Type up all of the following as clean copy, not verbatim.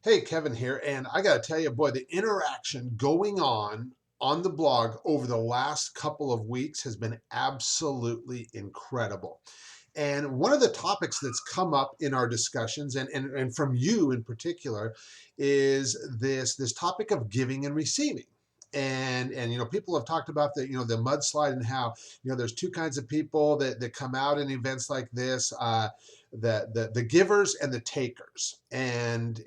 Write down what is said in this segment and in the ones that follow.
Hey, Kevin here, and I got to tell you, boy, the interaction going on the blog over the last couple of weeks has been absolutely incredible. And one of the topics that's come up in our discussions, and from you in particular, is this topic of giving and receiving. And people have talked about the mudslide and how there's two kinds of people that come out in events like this. The givers and the takers, and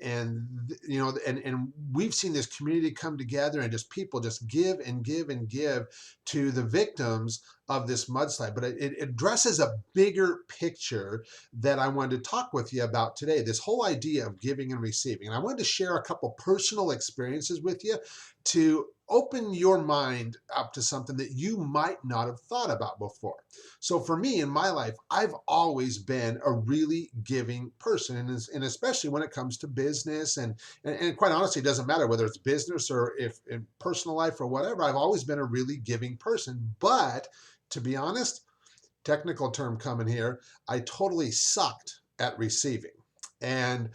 we've seen this community come together and just people just give and give and give to the victims of this mudslide. But it addresses a bigger picture that I wanted to talk with you about today, this whole idea of giving and receiving. And I wanted to share a couple personal experiences with you to open your mind up to something that you might not have thought about before. So for me in my life, I've always been a really giving person, and especially when it comes to business, and quite honestly, it doesn't matter whether it's business or if in personal life or whatever. I've always been a really giving person. But to be honest, technical term coming here, I totally sucked at receiving. And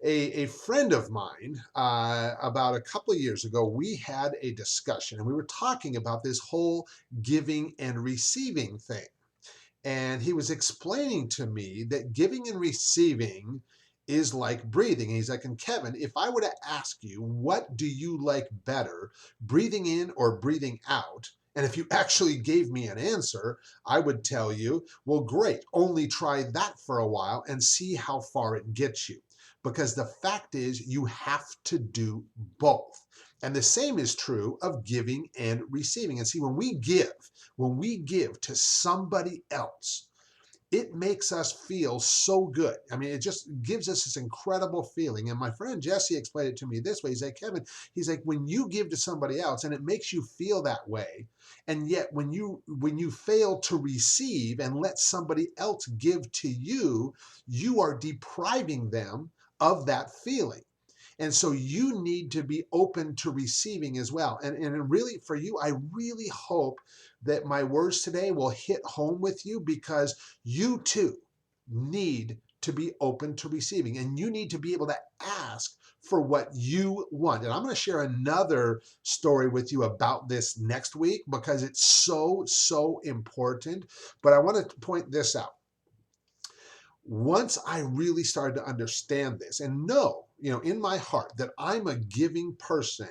a friend of mine, about a couple of years ago, we had a discussion and we were talking about this whole giving and receiving thing. And he was explaining to me that giving and receiving is like breathing. And he's like, and Kevin, if I were to ask you, what do you like better, breathing in or breathing out? And if you actually gave me an answer, I would tell you, well, great, only try that for a while and see how far it gets you. Because the fact is, you have to do both. And the same is true of giving and receiving. And see, when we give to somebody else, it makes us feel so good. I mean, it just gives us this incredible feeling. And my friend Jesse explained it to me this way. He's like, Kevin, he's like, when you give to somebody else and it makes you feel that way, and yet when you fail to receive and let somebody else give to you, you are depriving them of that feeling. And so you need to be open to receiving as well. And really, for you, I really hope that my words today will hit home with you, because you too need to be open to receiving, and you need to be able to ask for what you want. And I'm going to share another story with you about this next week because it's so, so important. But I want to point this out. Once I really started to understand this and know, in my heart that I'm a giving person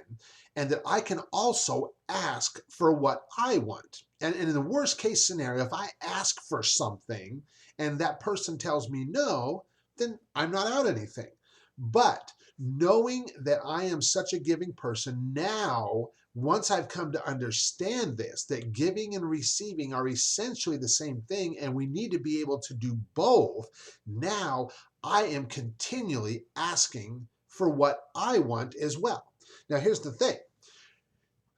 and that I can also ask for what I want. And in the worst case scenario, if I ask for something and that person tells me no, then I'm not out anything. But knowing that I am such a giving person now, once I've come to understand this, that giving and receiving are essentially the same thing, and we need to be able to do both, now I am continually asking for what I want as well. Now, here's the thing.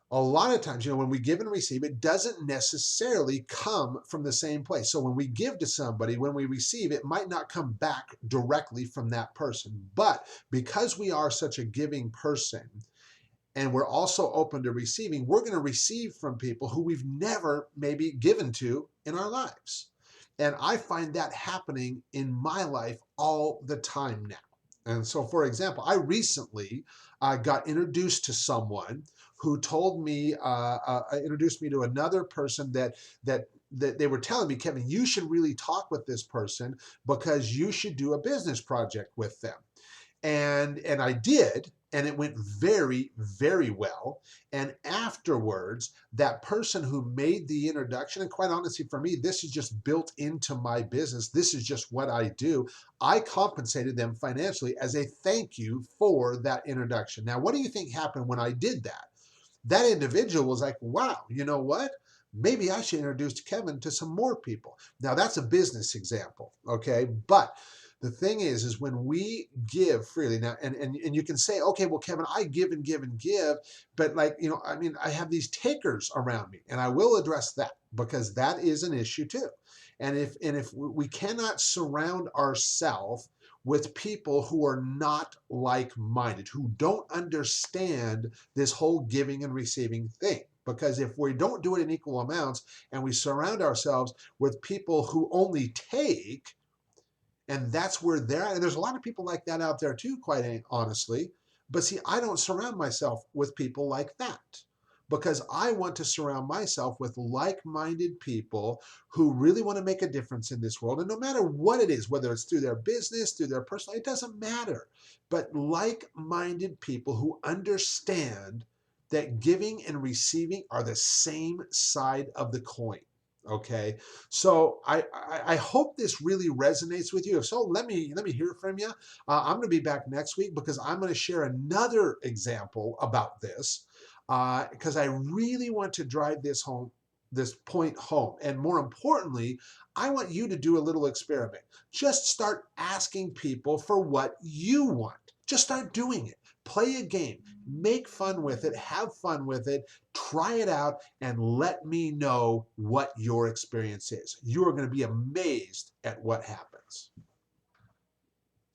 A lot of times, when we give and receive, it doesn't necessarily come from the same place. So when we give to somebody, when we receive, it might not come back directly from that person. But because we are such a giving person, and we're also open to receiving, we're going to receive from people who we've never maybe given to in our lives. And I find that happening in my life all the time now. And so, for example, I recently got introduced to someone who told me, introduced me to another person that they were telling me, Kevin, you should really talk with this person because you should do a business project with them. And I did, and it went very, very well. And afterwards, that person who made the introduction, and quite honestly, for me, this is just built into my business. This is just what I do. I compensated them financially as a thank you for that introduction. Now, what do you think happened when I did that? That individual was like, wow, you know what? Maybe I should introduce Kevin to some more people. Now, that's a business example, okay? But the thing is when we give freely now, and you can say, okay, well, Kevin, I give and give and give, but I have these takers around me, and I will address that because that is an issue too. And if we cannot surround ourselves with people who are not like-minded, who don't understand this whole giving and receiving thing. Because if we don't do it in equal amounts and we surround ourselves with people who only take, And that's where they're at. And there's a lot of people like that out there too, quite honestly. But see, I don't surround myself with people like that because I want to surround myself with like minded people who really want to make a difference in this world. And no matter what it is, whether it's through their business, through their personal, it doesn't matter. But like minded people who understand that giving and receiving are the same side of the coin. Okay, so I hope this really resonates with you. If so, let me hear from you. I'm going to be back next week because I'm going to share another example about this because I really want to drive this point home. And more importantly, I want you to do a little experiment. Just start asking people for what you want. Just start doing it. Play a game, make fun with it, have fun with it, try it out, and let me know what your experience is. You are going to be amazed at what happens.